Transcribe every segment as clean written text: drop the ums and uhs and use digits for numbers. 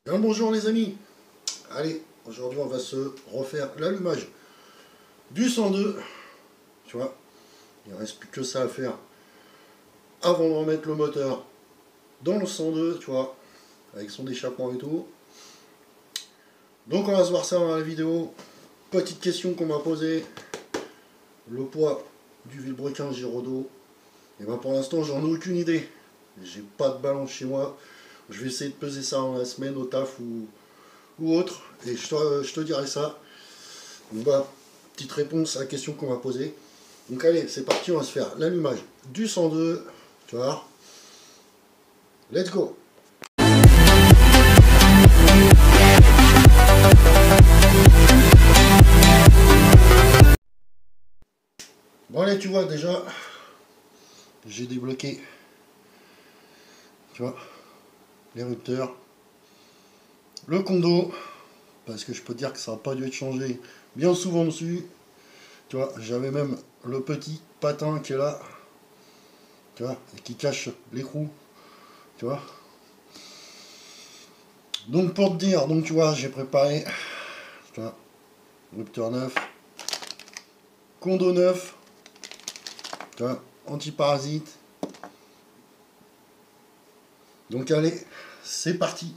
Bien le bonjour les amis. Allez, aujourd'hui on va se refaire l'allumage du 102. Tu vois, il ne reste plus que ça à faire avant de remettre le moteur dans le 102, tu vois, avec son échappement et tout. Donc on va se voir ça dans la vidéo. Petite question qu'on m'a posée. Le poids du vilebrequin Giraudot. Et ben pour l'instant j'en ai aucune idée. J'ai pas de balance chez moi. Je vais essayer de peser ça dans la semaine au taf ou autre. Et je te dirai ça. Donc bah, petite réponse à la question qu'on m'a posée. Donc allez, c'est parti, on va se faire l'allumage du 102. Tu vois. Let's go. Bon allez, tu vois déjà, j'ai débloqué, tu vois, l'érupteur, le condo, parce que je peux te dire que ça n'a pas dû être changé bien souvent dessus. Tu vois, j'avais même le petit patin qui est là, tu vois, et qui cache l'écrou, tu vois. Donc pour te dire, donc tu vois, j'ai préparé, tu vois, érupteur neuf, condo neuf, tu vois, antiparasite. Donc allez, c'est parti.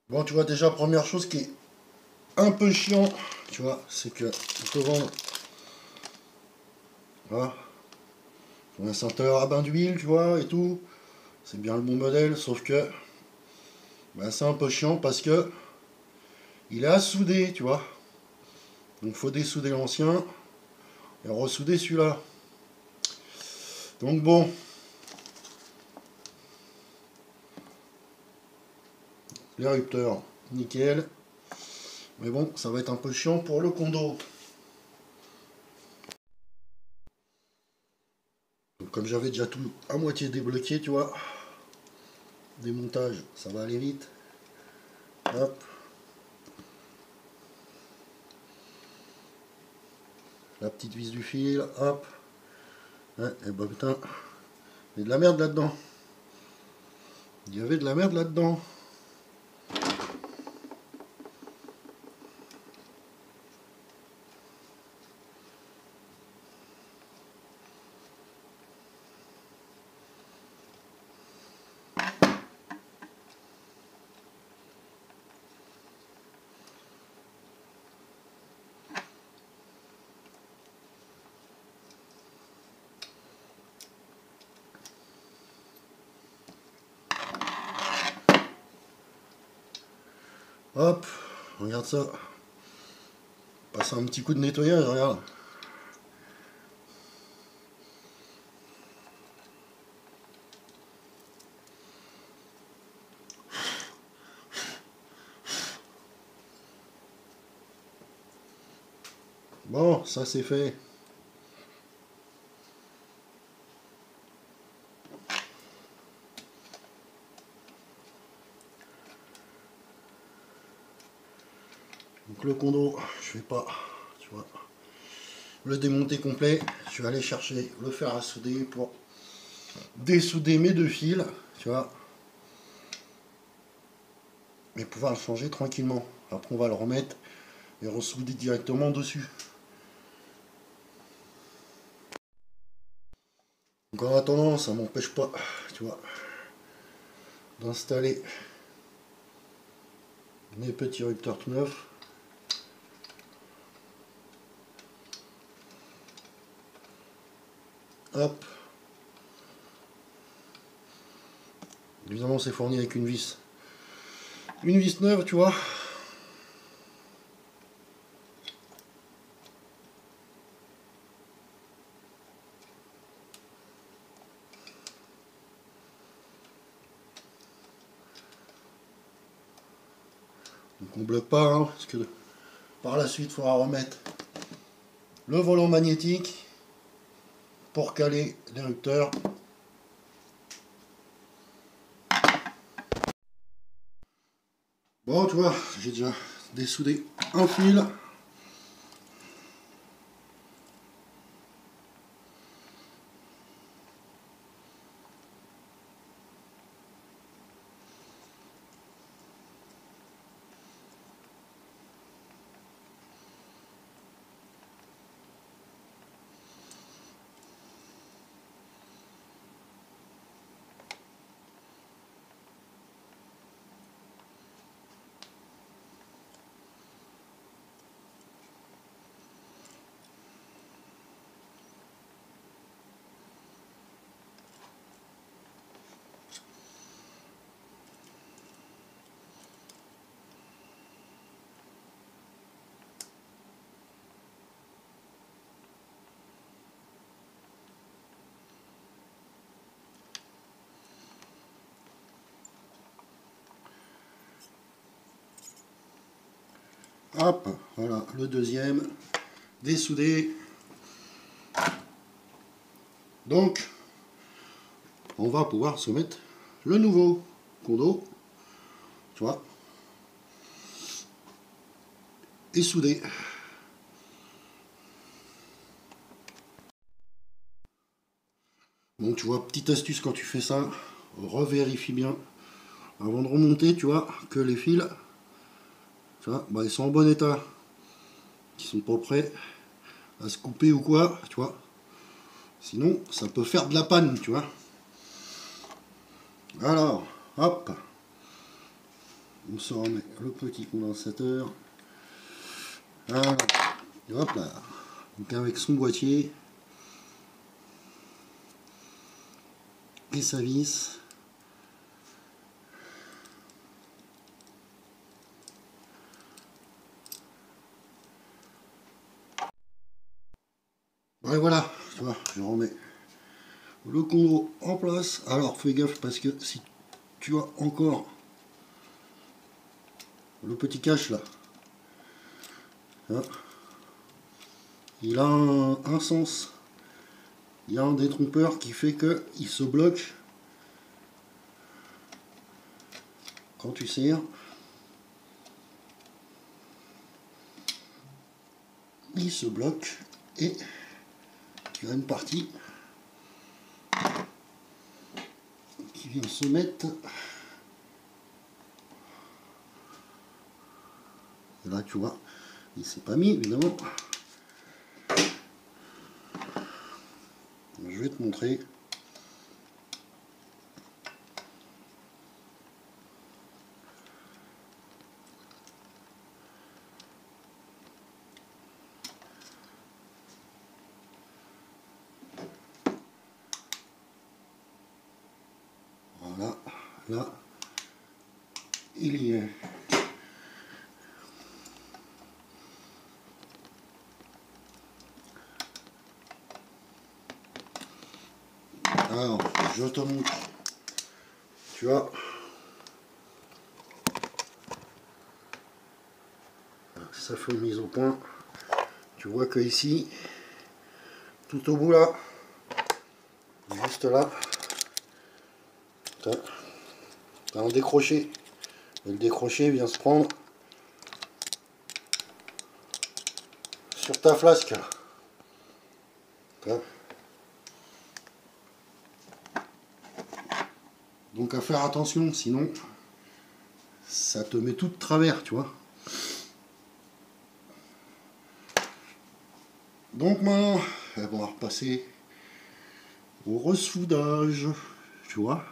Bon, tu vois, déjà, première chose qui est un peu chiant, tu vois, c'est que on te vend, voilà, un senteur à bain d'huile, tu vois, et tout. C'est bien le bon modèle, sauf que bah, c'est un peu chiant parce que il est à souder, tu vois. Donc faut dessouder l'ancien et ressouder celui-là. Donc bon, l'érupteur, nickel. Mais bon, ça va être un peu chiant pour le condo. Donc, comme j'avais déjà tout à moitié débloqué, tu vois, démontage, ça va aller vite. Hop. La petite vis du fil, hop. Ouais, et bah putain, il y a de la merde là-dedans. Il y avait de la merde là-dedans. Hop, regarde ça. Passe un petit coup de nettoyage, regarde. Bon, ça c'est fait. Donc le condo, je vais pas, tu vois, le démonter complet. Je vais aller chercher le fer à souder pour dessouder mes deux fils, tu vois, et pouvoir le changer tranquillement. Après on va le remettre et ressouder directement dessus. Donc en attendant, ça m'empêche pas, tu vois, d'installer mes petits érupteurs tout neufs. Hop. Évidemment c'est fourni avec une vis. Une vis neuve, tu vois. Donc on bloque pas, hein, parce que par la suite il faudra remettre le volant magnétique pour caler l'érupteur. Bon, tu vois, j'ai déjà dessoudé un fil. Hop, voilà, le deuxième, dessoudé. Donc, on va pouvoir se mettre le nouveau condo, tu vois, et soudé. Donc tu vois, petite astuce quand tu fais ça, revérifie bien avant de remonter, tu vois, que les fils, tu vois, bah, ils sont en bon état, qu'ils sont pas prêts à se couper ou quoi, tu vois. Sinon, ça peut faire de la panne, tu vois. Alors, hop, on se remet le petit condensateur. Voilà. Et hop là. Donc avec son boîtier et sa vis. Et voilà, tu vois, je remets le condo en place. Alors fais gaffe parce que si tu as encore le petit cache là, hein, il a un sens. Il y a un détrompeur qui fait que il se bloque quand tu serres. Il se bloque et tu as une partie qui vient se mettre. Et là tu vois, il s'est pas mis évidemment. Je vais te montrer. Voilà, là, il y est. Alors, je te montre. Tu vois, ça fait une mise au point. Tu vois que ici, tout au bout là, juste là, tu as un décroché. Et le décroché vient se prendre sur ta flasque. Donc à faire attention, sinon ça te met tout de travers, tu vois. Donc maintenant, on va repasser au ressoudage, tu vois.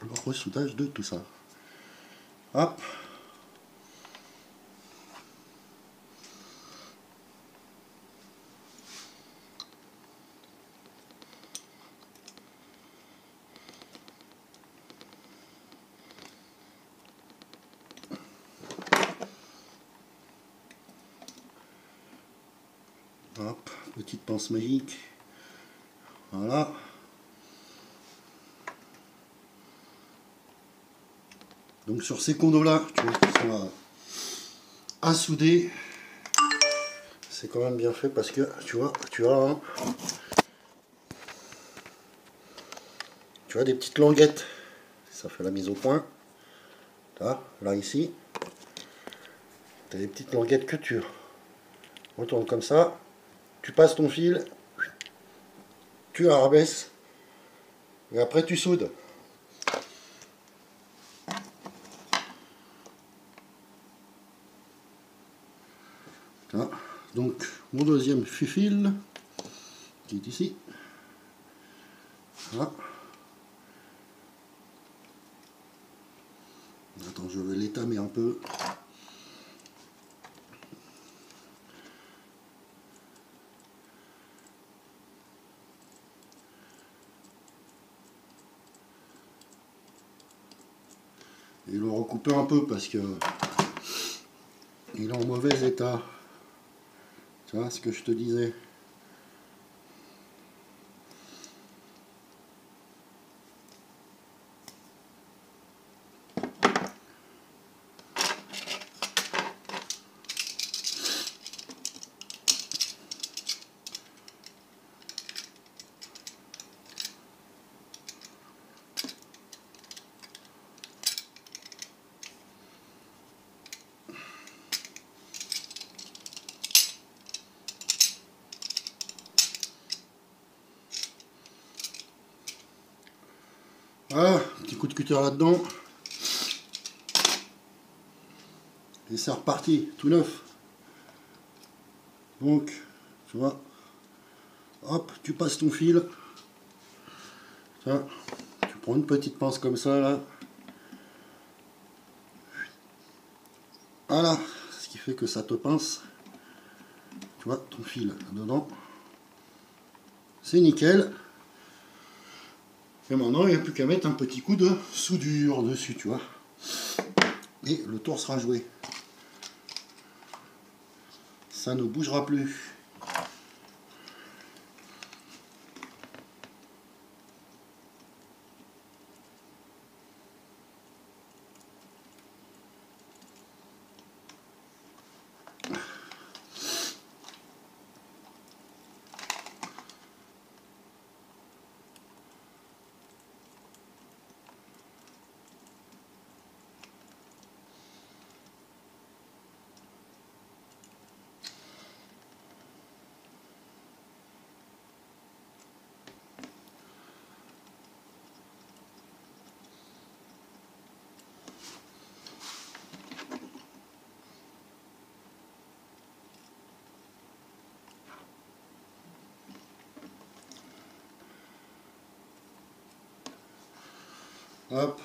Le ressoudage de tout ça. Hop. Hop, petite pince magique. Voilà. Donc sur ces condos là, tu vois, qui sont à souder, c'est quand même bien fait parce que tu vois, tu as des petites languettes. Ça fait la mise au point. Là ici, tu as des petites languettes que tu retournes comme ça. Tu passes ton fil, tu la rabaisses et après tu soudes. Voilà. Donc mon deuxième fil qui est ici. Voilà. Attends, je vais l'étamer un peu. Et le recouper un peu parce que il est en mauvais état. Tu vois ce que je te disais. Voilà, petit coup de cutter là-dedans. Et c'est reparti, tout neuf. Donc, tu vois, hop, tu passes ton fil. Ça, tu prends une petite pince comme ça, là. Voilà, ce qui fait que ça te pince. Tu vois, ton fil dedans. C'est nickel. Et maintenant, il n'y a plus qu'à mettre un petit coup de soudure dessus, tu vois. Et le tour sera joué. Ça ne bougera plus. Hop.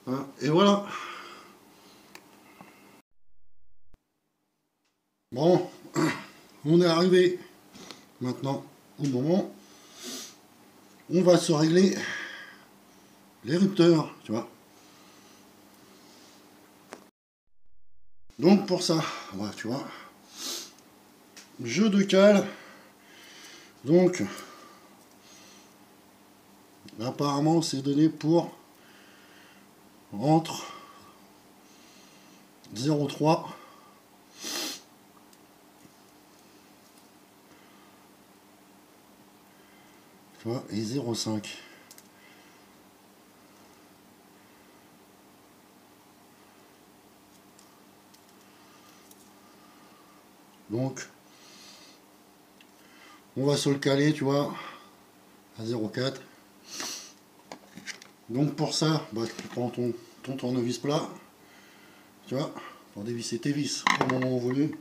Hein, et voilà. Bon, on est arrivé maintenant au moment où on va se régler l'érupteur, tu vois. Donc pour ça, voilà, tu vois, jeu de cale. Donc, apparemment, c'est donné pour entre 0,3 tu vois, et 0,5. Donc, on va se le caler, tu vois, à 0,4. Donc pour ça, bah, tu prends ton tournevis plat, tu vois, pour dévisser tes vis au moment voulu.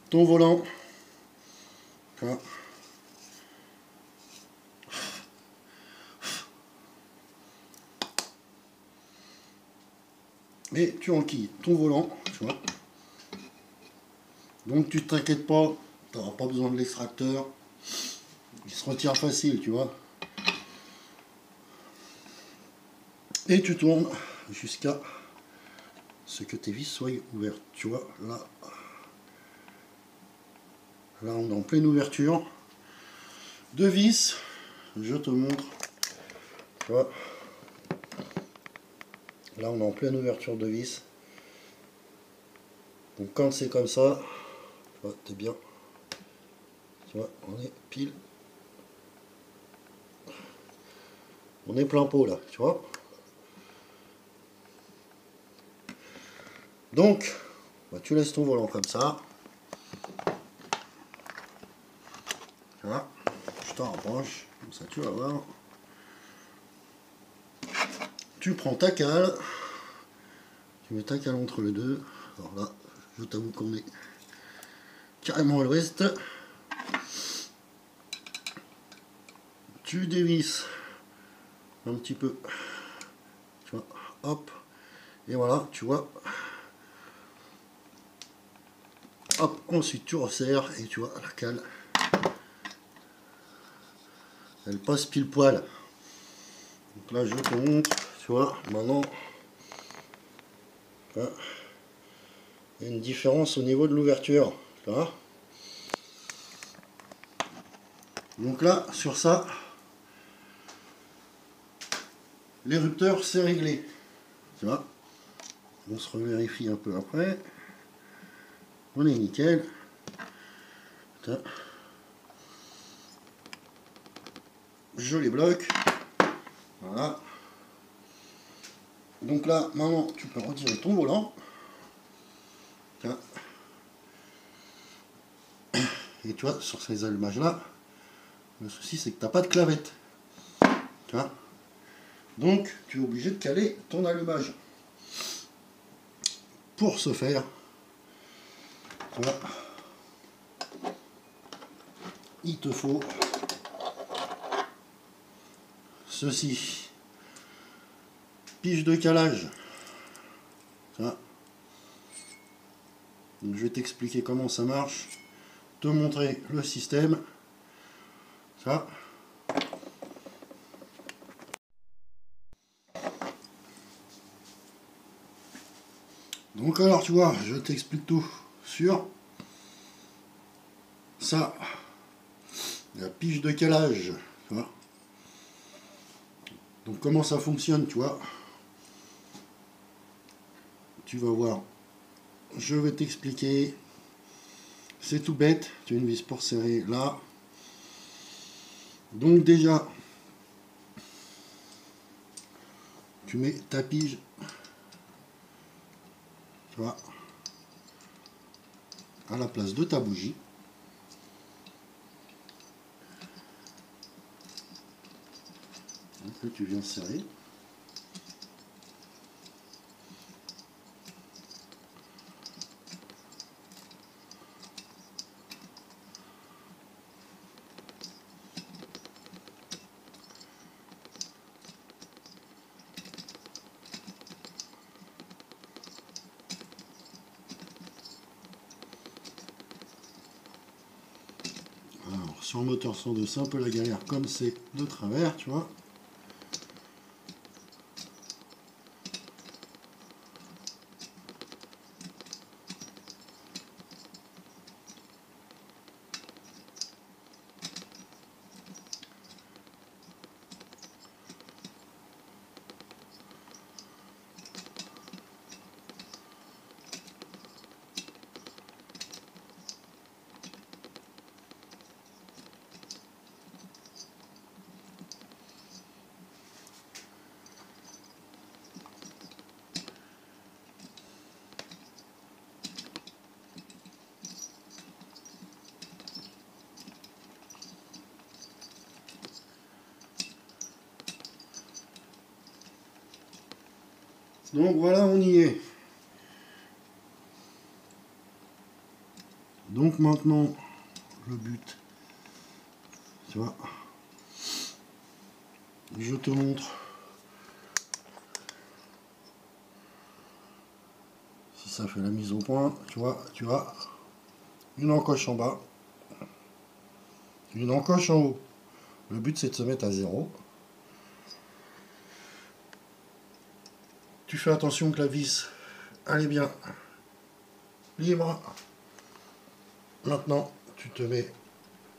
Ton volant, tu vois. Et tu enquilles ton volant, tu vois. Donc tu t'inquiètes pas, tu n'auras pas besoin de l'extracteur. Il se retire facile, tu vois. Et tu tournes jusqu'à ce que tes vis soient ouvertes. Tu vois, là on est en pleine ouverture de vis. Je te montre. Tu vois. Là on est en pleine ouverture de vis. Donc quand c'est comme ça, tu vois, t'es bien. Tu vois, on est pile. On est plein pot là, tu vois. Donc, bah, tu laisses ton volant comme ça. Tu vois, je t'en rapproche, comme ça tu vas voir. Tu prends ta cale. Tu mets ta cale entre les deux. Alors là, je t'avoue qu'on est carrément à l'ouest. Tu dévisses un petit peu. Tu vois, hop. Et voilà, tu vois. Hop, ensuite tu resserres et tu vois la cale, elle passe pile poil. Donc là je te montre, tu vois, maintenant hein, il y a une différence au niveau de l'ouverture. Donc là sur ça, l'érupteur c'est réglé. Tu vois, on se revérifie un peu après. On est nickel. Putain. Je les bloque. Voilà. Donc là, maintenant, tu peux retirer ton volant. Tiens. Et tu vois, sur ces allumages-là, le souci, c'est que tu n'as pas de clavette. Tu vois. Donc, tu es obligé de caler ton allumage. Pour ce faire, tu vois, il te faut ceci. Pige de calage. Tu vois. Donc, je vais t'expliquer comment ça marche. Te montrer le système. Ça. Donc alors tu vois, je t'explique tout sur ça, la pige de calage, tu vois. Donc comment ça fonctionne, tu vois. Tu vas voir, je vais t'expliquer. C'est tout bête, tu as une vis pour serrer là. Donc déjà, tu mets ta pige, tu vois, à la place de ta bougie. Donc là, tu viens serrer. Alors, sur le moteur 102, c'est un peu la galère comme c'est de travers, tu vois. Donc voilà, on y est. Donc maintenant, le but, tu vois, je te montre si ça fait la mise au point. Tu vois, tu as une encoche en bas, une encoche en haut. Le but, c'est de se mettre à 0. Tu fais attention que la vis, elle est bien libre. Maintenant, tu te mets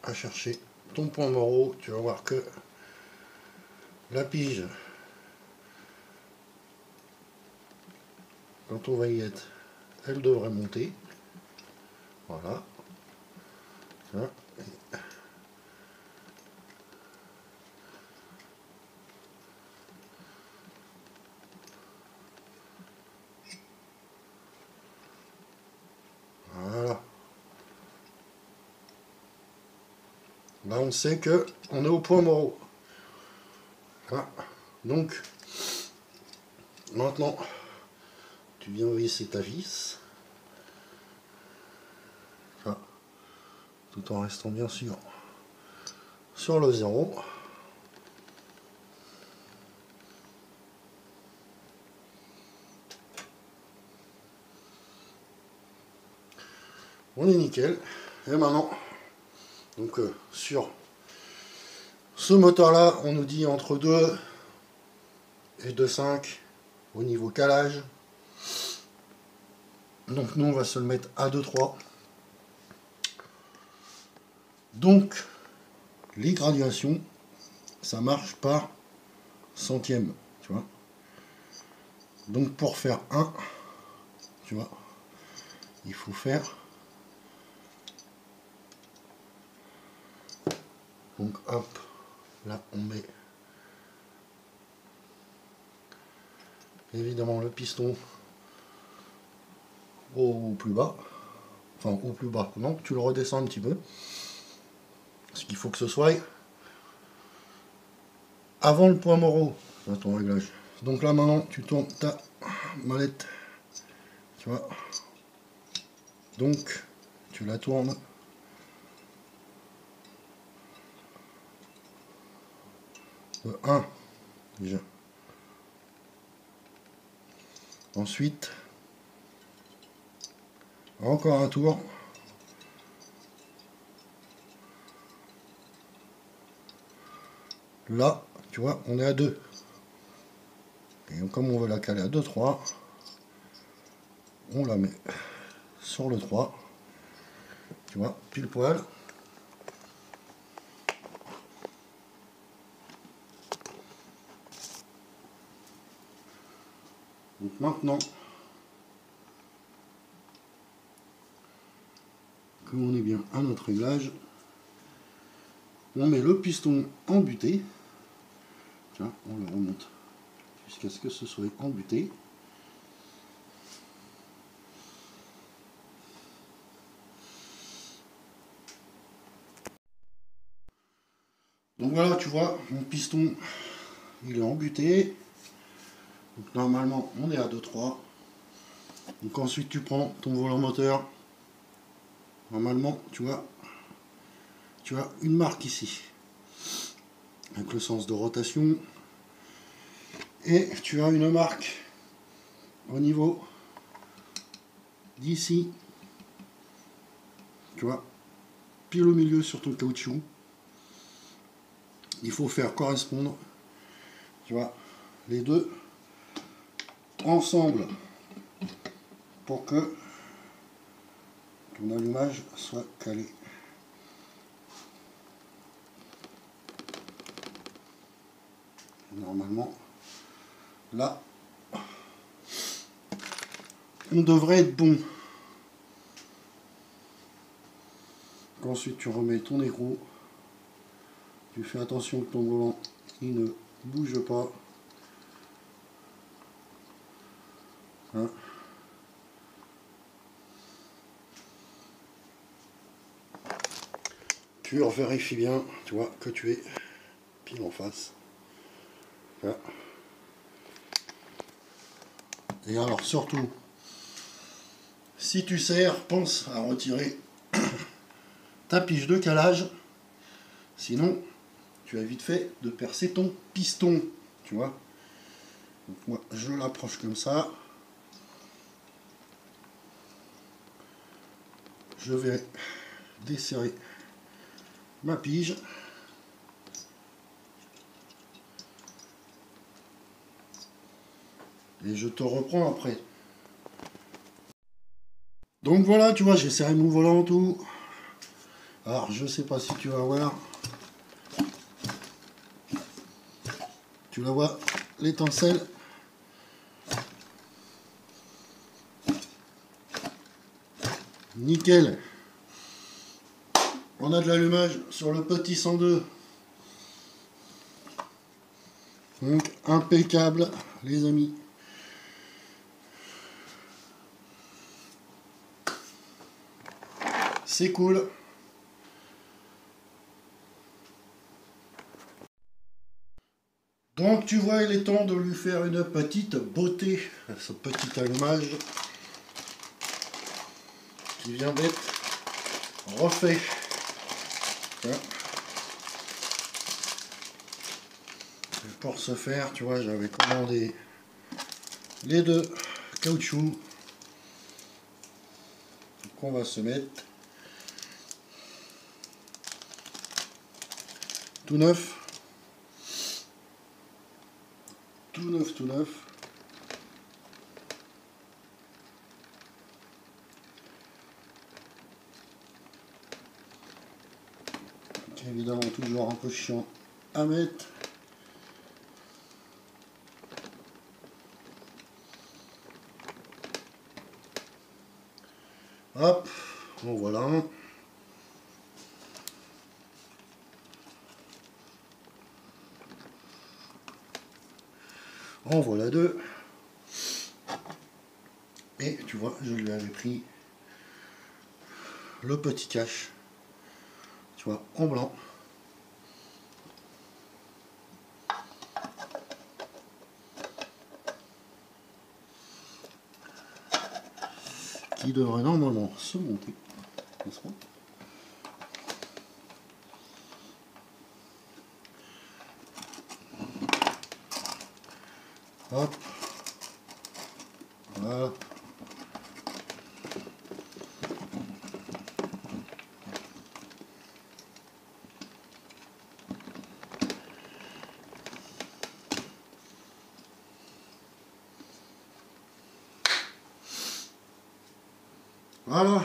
à chercher ton point mort. Tu vas voir que la pige, quand on va y être, elle devrait monter. Voilà. Hein. Voilà. Là, on sait que on est au point mort. Voilà. Donc, maintenant, tu viens visser ta vis. Voilà. Tout en restant bien sûr sur le 0. On est nickel. Et maintenant, donc sur ce moteur là, on nous dit entre 2 et 2,5 au niveau calage. Donc nous on va se le mettre à 2,3. Donc les graduations, ça marche par centième, tu vois. Donc pour faire 1, tu vois, il faut faire, donc hop, là on met évidemment le piston au plus bas, enfin au plus bas, non, tu le redescends un petit peu, parce qu'il faut que ce soit avant le point mort à ton réglage. Donc là maintenant tu tournes ta molette, tu vois, donc tu la tournes de 1 déjà. Ensuite, encore un tour. Là, tu vois, on est à 2. Et comme on veut la caler à 2,3, on la met sur le 3. Tu vois, pile poil. Donc maintenant que on est bien à notre réglage, on met le piston en butée. Tiens, on le remonte jusqu'à ce que ce soit en butée. Donc voilà, tu vois, mon piston, il est en butée. Donc normalement, on est à 2,3. Donc ensuite, tu prends ton volant moteur. Normalement, tu as une marque ici, avec le sens de rotation. Et tu as une marque au niveau d'ici, tu vois, pile au milieu sur ton caoutchouc. Il faut faire correspondre, tu vois, les deux ensemble pour que ton allumage soit calé. Normalement, là, on devrait être bon. Ensuite, tu remets ton écrou. Tu fais attention que ton volant il ne bouge pas. Hein. Tu vérifies bien, tu vois, que tu es pile en face. Là. Et alors surtout, si tu serres, pense à retirer ta pige de calage. Sinon, tu as vite fait de percer ton piston. Tu vois. Donc moi, je l'approche comme ça. Je vais desserrer ma pige. Et je te reprends après. Donc voilà, tu vois, j'ai serré mon volant tout. Alors, je sais pas si tu vas voir. Tu la vois, l'étincelle. Nickel. On a de l'allumage sur le petit 102. Donc, impeccable, les amis. C'est cool. Donc tu vois, il est temps de lui faire une petite beauté à ce petit allumage qui vient d'être refait. Voilà. Et pour ce faire, tu vois, j'avais commandé les deux caoutchoucs qu'on va se mettre. tout neuf. Tout neuf, tout neuf. Évidemment toujours un peu chiant à mettre. Hop, bon voilà. En voilà deux. Et tu vois, je lui avais pris le petit cache, tu vois, en blanc. Qui devrait normalement se monter, n'est-ce pas? Hop. Voilà. Voilà.